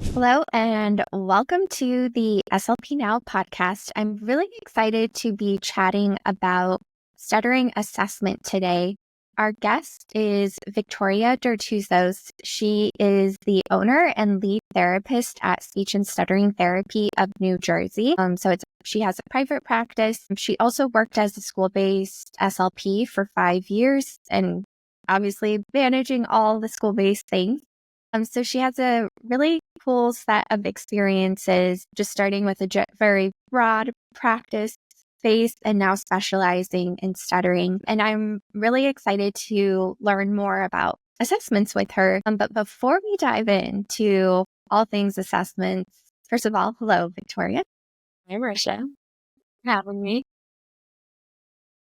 Hello and welcome to the SLP Now podcast. I'm really excited to be chatting about stuttering assessment today. Our guest is Victoria Dertouszos. She is the owner and lead therapist at Speech and Stuttering Therapy of New Jersey. She has a private practice. She also worked as a school-based SLP for 5 years and obviously managing all the school-based things. So she has a really cool set of experiences, just starting with a very broad practice phase and now specializing in stuttering. And I'm really excited to learn more about assessments with her. But before we dive into all things assessments, first of all, hello, Victoria. Hi, Marisha. Having me.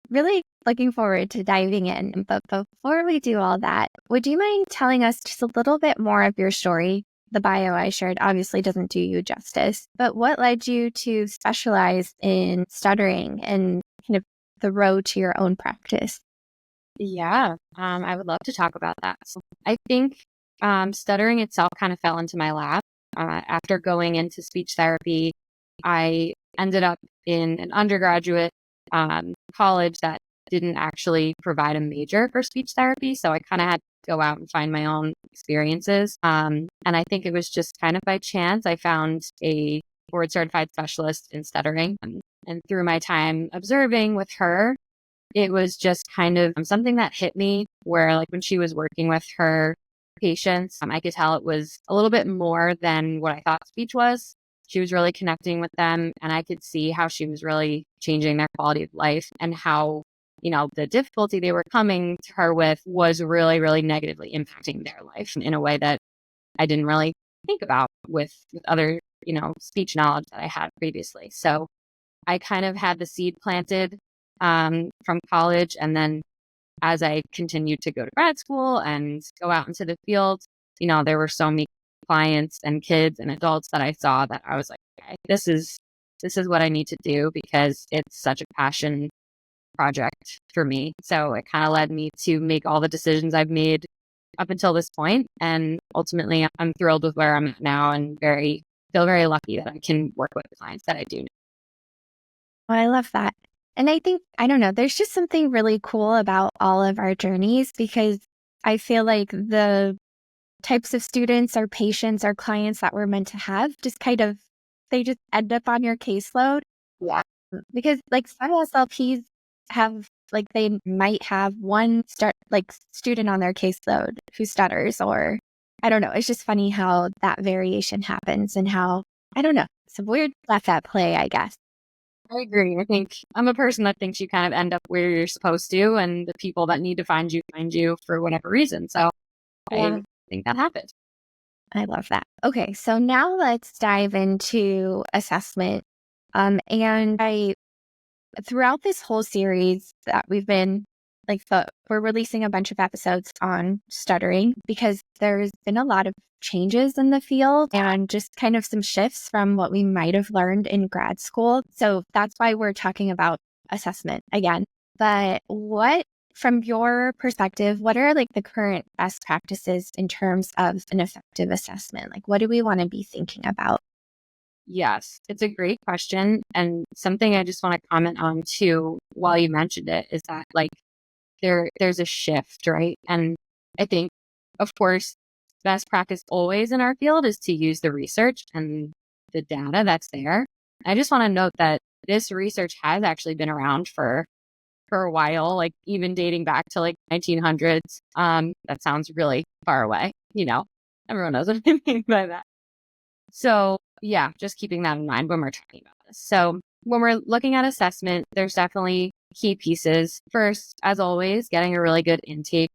Really looking forward to diving in. But before we do all that, would you mind telling us just a little bit more of your story? The bio I shared obviously doesn't do you justice, but what led you to specialize in stuttering and kind of the road to your own practice? Yeah, I would love to talk about that. So I think stuttering itself kind of fell into my lap. After going into speech therapy, I ended up in an undergraduate college that didn't actually provide a major for speech therapy. So I kind of had to go out and find my own experiences. And I think it was just kind of by chance I found a board certified specialist in stuttering. And through my time observing with her, it was just kind of something that hit me where, like, when she was working with her patients, I could tell it was a little bit more than what I thought speech was. She was really connecting with them, and I could see how she was really changing their quality of life and how, the difficulty they were coming to her with was really, really negatively impacting their life in a way that I didn't really think about with other, speech knowledge that I had previously. So I kind of had the seed planted from college. And then as I continued to go to grad school and go out into the field, there were so many clients and kids and adults that I saw that I was like, okay, this is what I need to do because it's such a passion project for me. So it kind of led me to make all the decisions I've made up until this point. And ultimately, I'm thrilled with where I'm at now and feel very lucky that I can work with the clients that I do. Oh, I love that. And I think, I don't know, there's just something really cool about all of our journeys because I feel like the types of students or patients or clients that we're meant to have they just end up on your caseload. Yeah. Because like some SLPs have, like, they might have one student on their caseload who stutters, or I don't know. It's just funny how that variation happens and how, I don't know, it's a weird left at play, I guess. I agree. I think I'm a person that thinks you kind of end up where you're supposed to, and the people that need to find you for whatever reason. So Yeah. I think that happened. I love that. Okay, so now let's dive into assessment. And I throughout this whole series that we've been we're releasing a bunch of episodes on stuttering because there's been a lot of changes in the field and just kind of some shifts from what we might have learned in grad school. So that's why we're talking about assessment again. But from your perspective, what are like the current best practices in terms of an effective assessment? Like, what do we want to be thinking about? Yes, it's a great question. And something I just want to comment on too, while you mentioned it, is that like there's a shift, right? And I think, of course, best practice always in our field is to use the research and the data that's there. I just want to note that this research has actually been around for a while, like even dating back to like 1900s. That sounds really far away, everyone knows what I mean by that. So yeah, just keeping that in mind when we're talking about this. So when we're looking at assessment, there's definitely key pieces. First, as always, getting a really good intake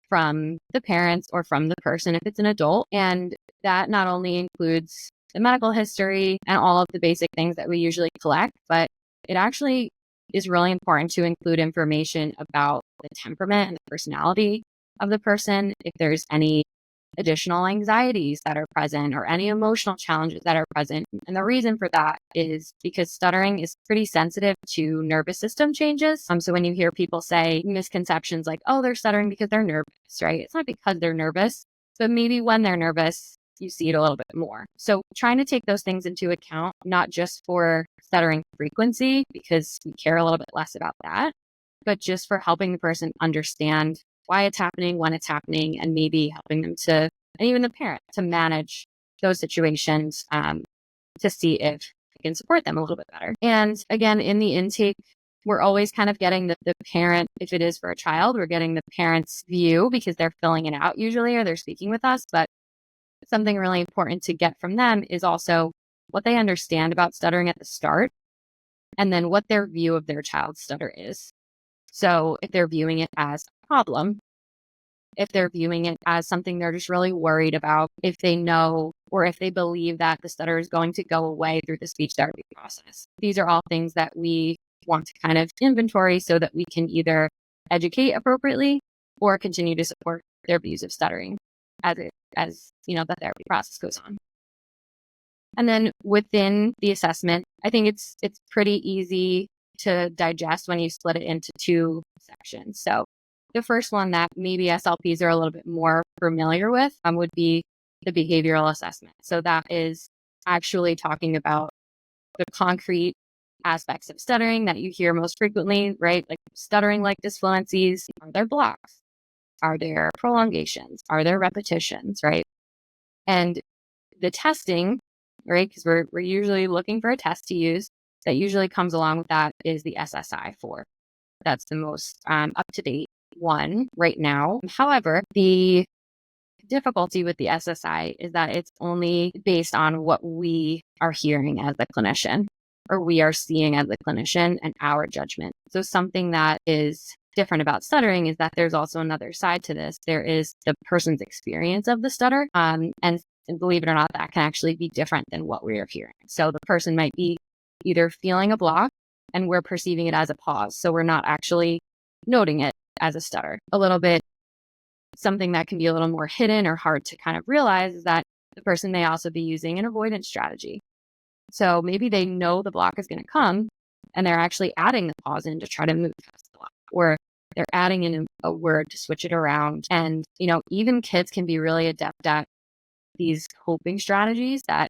from the parents or from the person if it's an adult. And that not only includes the medical history and all of the basic things that we usually collect, but it actually is really important to include information about the temperament and the personality of the person. If there's any additional anxieties that are present or any emotional challenges that are present. And the reason for that is because stuttering is pretty sensitive to nervous system changes. So when you hear people say misconceptions like, oh, they're stuttering because they're nervous, right? It's not because they're nervous, but maybe when they're nervous, you see it a little bit more. So trying to take those things into account, not just for stuttering frequency, because we care a little bit less about that, but just for helping the person understand why it's happening, when it's happening, and maybe helping them to, and even the parent, to manage those situations to see if we can support them a little bit better. And again, in the intake, we're always kind of getting the parent, if it is for a child, we're getting the parent's view because they're filling it out usually, or they're speaking with us. But something really important to get from them is also what they understand about stuttering at the start, and then what their view of their child's stutter is. So if they're viewing it as a problem, if they're viewing it as something they're just really worried about, if they know or if they believe that the stutter is going to go away through the speech therapy process. These are all things that we want to kind of inventory so that we can either educate appropriately or continue to support their views of stuttering as the therapy process goes on. And then within the assessment, I think it's pretty easy to digest when you split it into two sections. So the first one that maybe SLPs are a little bit more familiar with would be the behavioral assessment. So that is actually talking about the concrete aspects of stuttering that you hear most frequently, right? Like stuttering like disfluencies. Are there blocks? Are there prolongations? Are there repetitions, right? And the testing, right? Because we're usually looking for a test to use that usually comes along with that is the SSI-4. That's the most up-to-date one right now. However, the difficulty with the SSI is that it's only based on what we are hearing as the clinician, or we are seeing as the clinician, and our judgment. So something that is different about stuttering is that there's also another side to this. There is the person's experience of the stutter. And believe it or not, that can actually be different than what we are hearing. So the person might be either feeling a block and we're perceiving it as a pause. So we're not actually noting it as a stutter. A little bit, something that can be a little more hidden or hard to kind of realize is that the person may also be using an avoidance strategy. So maybe they know the block is going to come and they're actually adding the pause in to try to move past the block, or they're adding in a word to switch it around. And, even kids can be really adept at these coping strategies that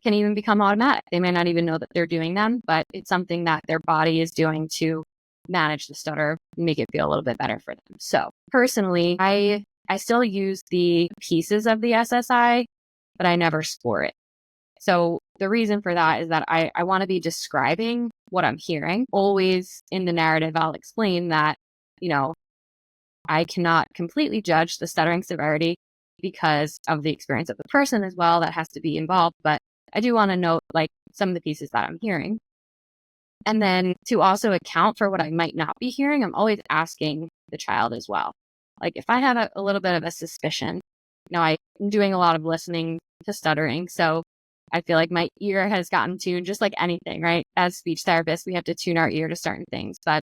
can even become automatic. They may not even know that they're doing them, but it's something that their body is doing to manage the stutter, make it feel a little bit better for them. So personally, I still use the pieces of the SSI, but I never score it. So the reason for that is that I want to be describing what I'm hearing. Always in the narrative, I'll explain that, I cannot completely judge the stuttering severity because of the experience of the person as well. That has to be involved. But I do want to note some of the pieces that I'm hearing. And then to also account for what I might not be hearing, I'm always asking the child as well. Like if I have a little bit of a suspicion, I'm doing a lot of listening to stuttering. So I feel like my ear has gotten tuned, just like anything, right? As speech therapists, we have to tune our ear to certain things. But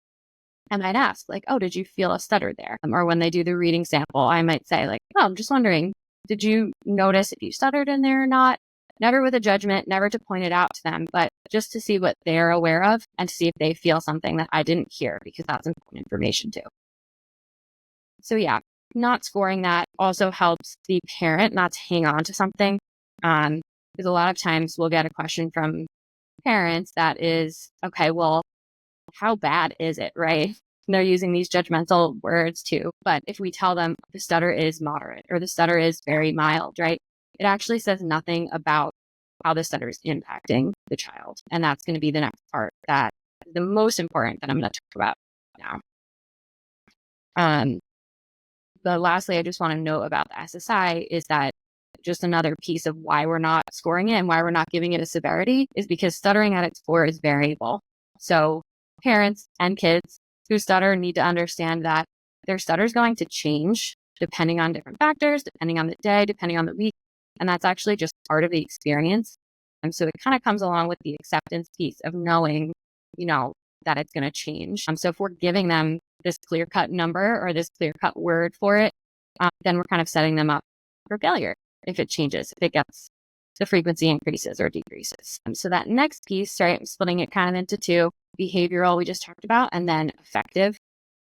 I might ask oh, did you feel a stutter there? Or when they do the reading sample, I might say oh, I'm just wondering, did you notice if you stuttered in there or not? Never with a judgment, never to point it out to them, but just to see what they're aware of and to see if they feel something that I didn't hear, because that's important information too. So yeah, not scoring that also helps the parent not to hang on to something. Because a lot of times we'll get a question from parents that is, okay, well, how bad is it, right? And they're using these judgmental words too. But if we tell them the stutter is moderate or the stutter is very mild, right? It actually says nothing about how the stutter is impacting the child. And that's going to be the next part that is the most important that I'm going to talk about now. But lastly, I just want to note about the SSI is that just another piece of why we're not scoring it and why we're not giving it a severity is because stuttering at its core is variable. So parents and kids who stutter need to understand that their stutter is going to change depending on different factors, depending on the day, depending on the week. And that's actually just part of the experience. And so it kind of comes along with the acceptance piece of knowing, that it's going to change. So if we're giving them this clear-cut number or this clear-cut word for it, then we're kind of setting them up for failure if it changes, if it gets the frequency increases or decreases. So that next piece, right, I'm splitting it kind of into two: behavioral, we just talked about, and then affective,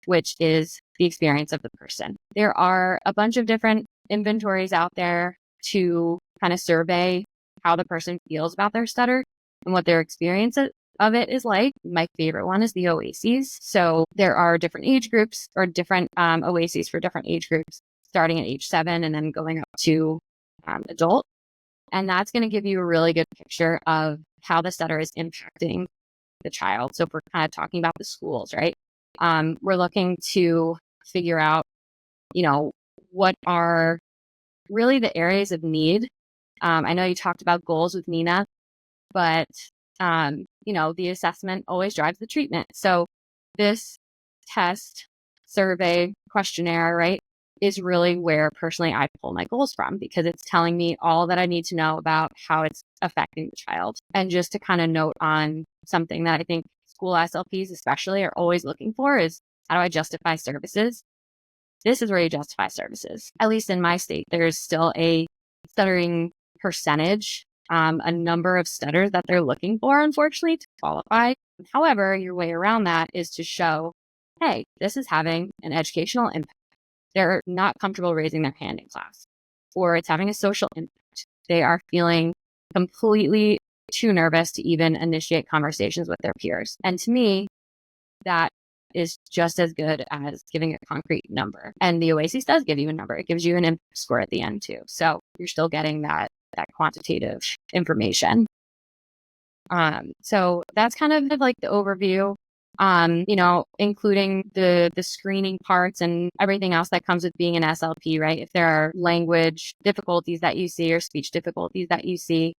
which is the experience of the person. There are a bunch of different inventories out there to kind of survey how the person feels about their stutter and what their experience of it is like. My favorite one is the OASIs. So there are different age groups or different OASIs for different age groups, starting at age 7 and then going up to adult. And that's going to give you a really good picture of how the stutter is impacting the child. So if we're kind of talking about the schools, right? We're looking to figure out, what are really the areas of need. I know you talked about goals with Nina, but, the assessment always drives the treatment. So this test, survey, questionnaire, right, is really where personally I pull my goals from, because it's telling me all that I need to know about how it's affecting the child. And just to kind of note on something that I think school SLPs especially are always looking for is, how do I justify services? This is where you justify services. At least in my state, there's still a stuttering percentage, a number of stutters that they're looking for, unfortunately, to qualify. However, your way around that is to show, hey, this is having an educational impact. They're not comfortable raising their hand in class, or it's having a social impact. They are feeling completely too nervous to even initiate conversations with their peers. And to me, that is just as good as giving a concrete number. And the OASIS does give you a number. It gives you an impact score at the end too. So you're still getting that quantitative information. So that's kind of like the overview, including the screening parts and everything else that comes with being an SLP, right? If there are language difficulties that you see or speech difficulties that you see,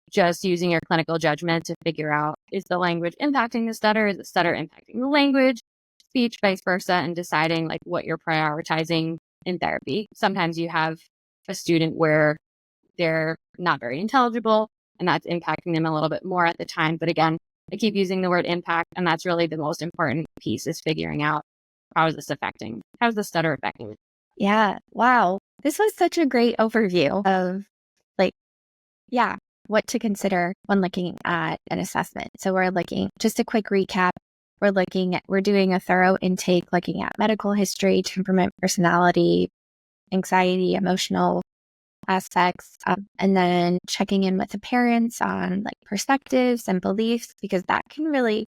just using your clinical judgment to figure out, is the language impacting the stutter? Is the stutter impacting the language, speech, vice versa, and deciding like what you're prioritizing in therapy. Sometimes you have a student where they're not very intelligible and that's impacting them a little bit more at the time. But again, I keep using the word impact, and that's really the most important piece, is figuring out, how's the stutter affecting me? Yeah. Wow. This was such a great overview of what to consider when looking at an assessment. So just a quick recap. We're doing a thorough intake, looking at medical history, temperament, personality, anxiety, emotional aspects, and then checking in with the parents on perspectives and beliefs, because that can really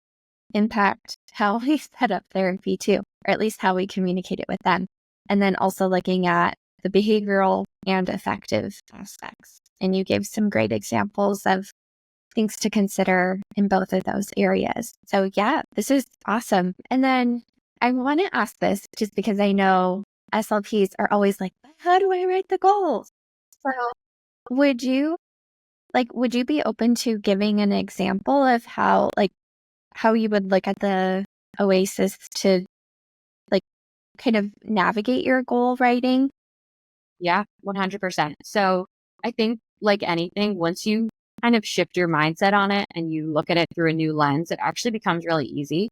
impact how we set up therapy too, or at least how we communicate it with them. And then also looking at the behavioral and affective aspects. And you gave some great examples of things to consider in both of those areas. So yeah, this is awesome. And then I want to ask this, just because I know SLPs are always like, how do I write the goals? So would you be open to giving an example of how you would look at the OASIS to kind of navigate your goal writing? Yeah, 100%. So I think, like anything, once you kind of shift your mindset on it and you look at it through a new lens, it actually becomes really easy.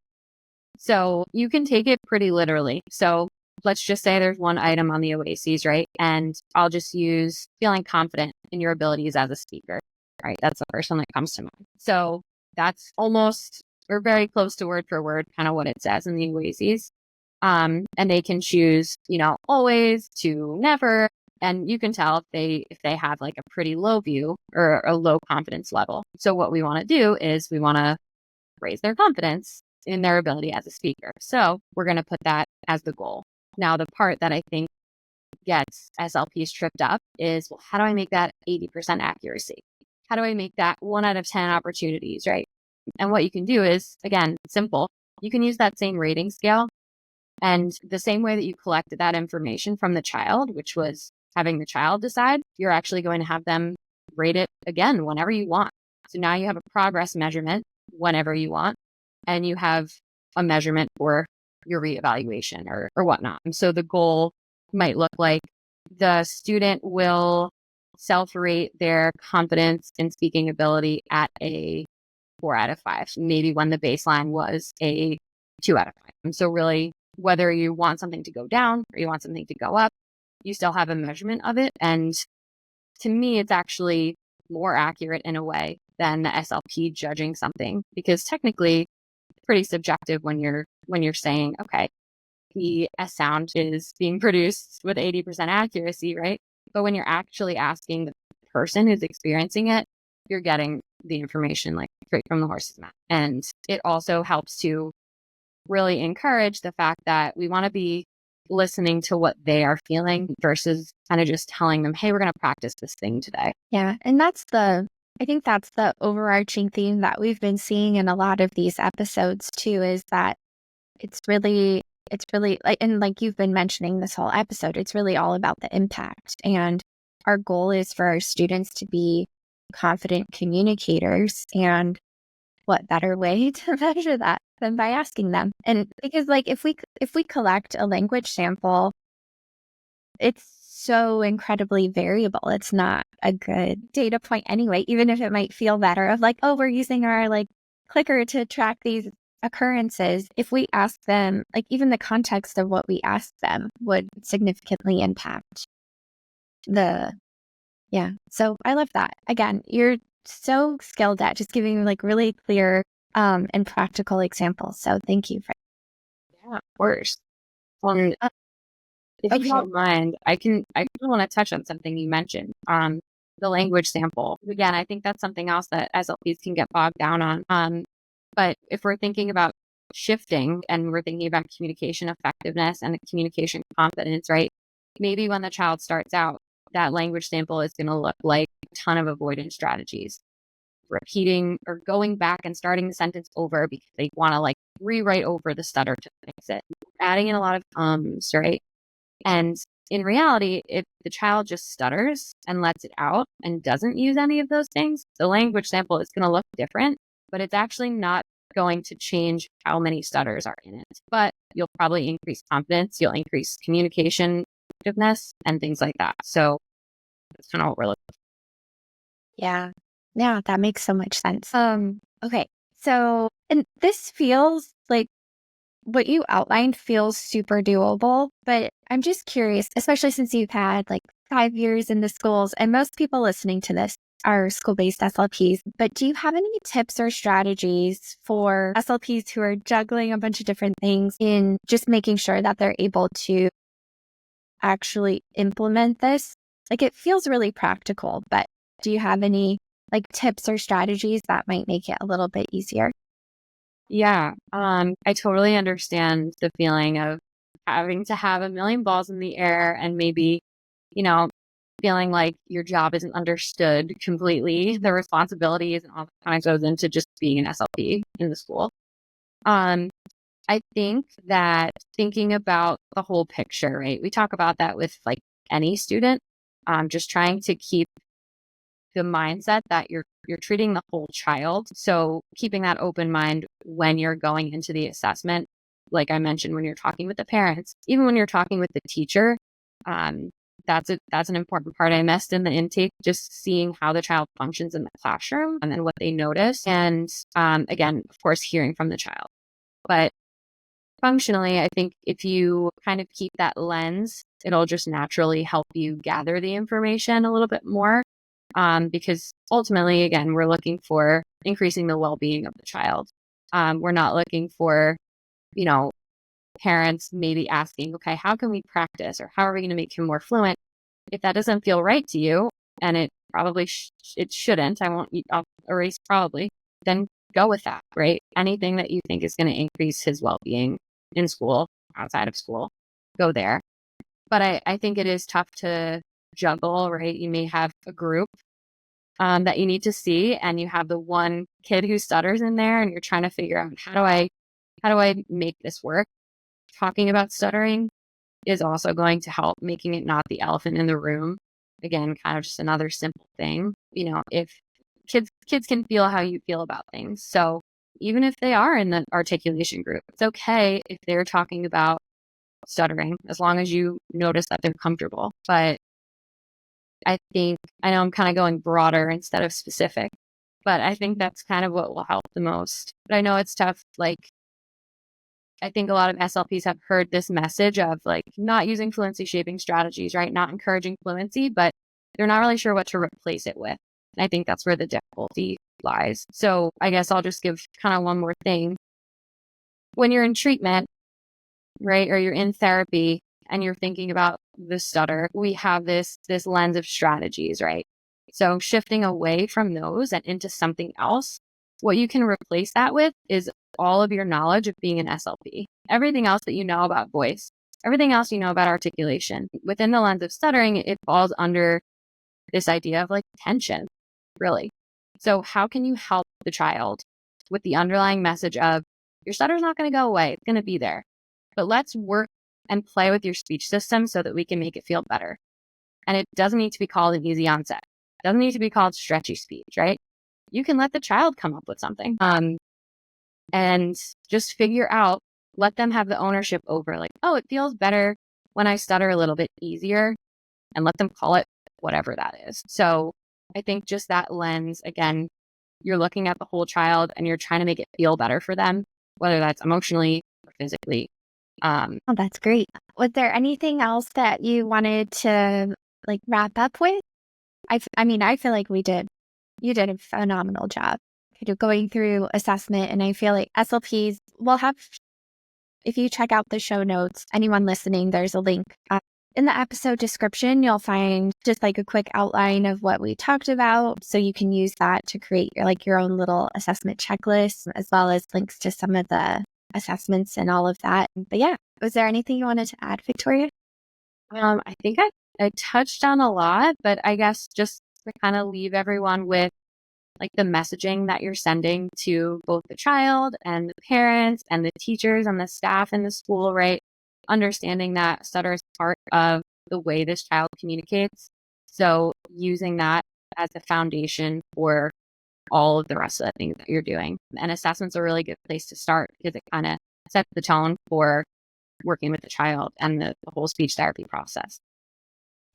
So you can take it pretty literally. So let's just say there's one item on the OASIS, right? And I'll just use feeling confident in your abilities as a speaker, right? That's the first one that comes to mind. So that's almost, or very close to word for word, kind of what it says in the OASIS. And they can choose, always to never. And you can tell if they have like a pretty low view or a low confidence level. So what we want to do is we want to raise their confidence in their ability as a speaker. So we're going to put that as the goal. Now, the part that I think gets SLPs tripped up is, well, how do I make that 80% accuracy? How do I make that 1 out of 10 opportunities, right? And what you can do is, again, simple. You can use that same rating scale, and the same way that you collected that information from the child, which was having the child decide, you're actually going to have them rate it again whenever you want. So now you have a progress measurement whenever you want, and you have a measurement for your reevaluation or whatnot. And so the goal might look like, the student will self-rate their confidence in speaking ability at a 4 out of 5, maybe when the baseline was a 2 out of 5. And so really, whether you want something to go down or you want something to go up, you still have a measurement of it. And to me, it's actually more accurate in a way than the SLP judging something, because technically it's pretty subjective when you're saying, okay, the S sound is being produced with 80% accuracy, right? But when you're actually asking the person who's experiencing it, you're getting the information like straight from the horse's mouth. And it also helps to really encourage the fact that we want to be listening to what they are feeling versus kind of just telling them, hey, we're going to practice this thing today. Yeah. And I think that's the overarching theme that we've been seeing in a lot of these episodes too, is that it's really like, and like you've been mentioning this whole episode, it's really all about the impact. And our goal is for our students to be confident communicators. And what better way to measure that than by asking them? And because like if we collect a language sample, it's so incredibly variable. It's not a good data point anyway, even if it might feel better of like, oh, we're using our like clicker to track these occurrences. If we ask them, like even the context of what we ask them would significantly impact yeah. So I love that. Again, you're so skilled at just giving like really clear and practical examples. So thank you for Yeah, of course. And if you don't mind, I want to touch on something you mentioned, the language sample. Again, I think that's something else that SLPs can get bogged down on. But if we're thinking about shifting and we're thinking about communication effectiveness and communication confidence, right? Maybe when the child starts out, that language sample is going to look like a ton of avoidance strategies, repeating or going back and starting the sentence over because they want to like rewrite over the stutter to fix it, adding in a lot of ums, right? And in reality, if the child just stutters and lets it out and doesn't use any of those things, the language sample is going to look different, but it's actually not going to change how many stutters are in it. But you'll probably increase confidence, you'll increase communication effectiveness, and things like that. So that's kind of what we're looking for. Yeah. Yeah, that makes so much sense. Okay. So, and this feels like what you outlined feels super doable, but I'm just curious, especially since you've had like 5 years in the schools, and most people listening to this are school-based SLPs, but do you have any tips or strategies for SLPs who are juggling a bunch of different things in just making sure that they're able to actually implement this? Like it feels really practical, but do you have any like tips or strategies that might make it a little bit easier? Yeah, I totally understand the feeling of having to have a million balls in the air and maybe, you know, feeling like your job isn't understood completely, the responsibilities and all that kind of goes into just being an SLP in the school. Um, I think that thinking about the whole picture, right? We talk about that with like any student, just trying to keep the mindset that you're treating the whole child. So keeping that open mind when you're going into the assessment, like I mentioned, when you're talking with the parents, even when you're talking with the teacher, um, that's an important part I missed in the intake, just seeing how the child functions in the classroom and then what they notice. And again, of course, hearing from the child. But functionally, I think if you kind of keep that lens, it'll just naturally help you gather the information a little bit more. Because ultimately, again, we're looking for increasing the well-being of the child. We're not looking for, you know, parents maybe asking, okay, how can we practice or how are we going to make him more fluent? If that doesn't feel right to you, and it probably it shouldn't, I'll erase probably, then go with that, right? Anything that you think is going to increase his well-being in school, outside of school, go there. But I think it is tough to juggle, right? You may have a group that you need to see, and you have the one kid who stutters in there, and you're trying to figure out how do I make this work? Talking about stuttering is also going to help, making it not the elephant in the room. Again, kind of just another simple thing. You know, if kids can feel how you feel about things. So even if they are in the articulation group, it's okay if they're talking about stuttering, as long as you notice that they're comfortable. But I know I'm kind of going broader instead of specific, but I think that's kind of what will help the most. But I know it's tough. Like, I think a lot of SLPs have heard this message of like not using fluency shaping strategies, right? Not encouraging fluency, but they're not really sure what to replace it with. And I think that's where the difficulty lies. So I guess I'll just give kind of one more thing. When you're in treatment, right, or you're in therapy and you're thinking about the stutter, we have this lens of strategies, right? So shifting away from those and into something else, what you can replace that with is all of your knowledge of being an SLP. Everything else that you know about voice, everything else you know about articulation. Within the lens of stuttering, it falls under this idea of like tension, really. So how can you help the child with the underlying message of your stutter's not going to go away, it's going to be there, but let's work and play with your speech system so that we can make it feel better. And it doesn't need to be called an easy onset. It doesn't need to be called stretchy speech, right? You can let the child come up with something and just figure out, let them have the ownership over like, oh, it feels better when I stutter a little bit easier, and let them call it whatever that is. So I think just that lens, again, you're looking at the whole child and you're trying to make it feel better for them, whether that's emotionally or physically. Oh, that's great. Was there anything else that you wanted to like wrap up with? I mean, I feel like you did a phenomenal job going through assessment. And I feel like SLPs will have, if you check out the show notes, anyone listening, there's a link in the episode description. You'll find just like a quick outline of what we talked about. So you can use that to create your own little assessment checklist, as well as links to some of the assessments and all of that. But yeah, was there anything you wanted to add, Victoria? I think I touched on a lot, but I guess just to kind of leave everyone with like the messaging that you're sending to both the child and the parents and the teachers and the staff in the school, right? Understanding that stutter is part of the way this child communicates. So using that as a foundation for all of the rest of the things that you're doing. And assessment's a really good place to start because it kind of sets the tone for working with the child and the whole speech therapy process.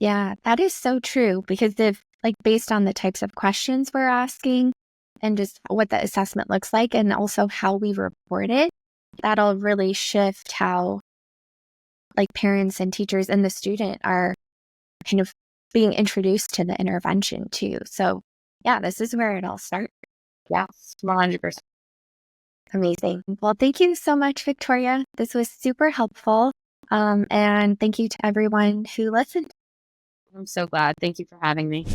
Yeah, that is so true, because if based on the types of questions we're asking and just what the assessment looks like and also how we report it, that'll really shift how parents and teachers and the student are kind of being introduced to the intervention too. So yeah, this is where it all starts. Yes, 100%. Amazing. Well, thank you so much, Victoria. This was super helpful. And thank you to everyone who listened. I'm so glad. Thank you for having me.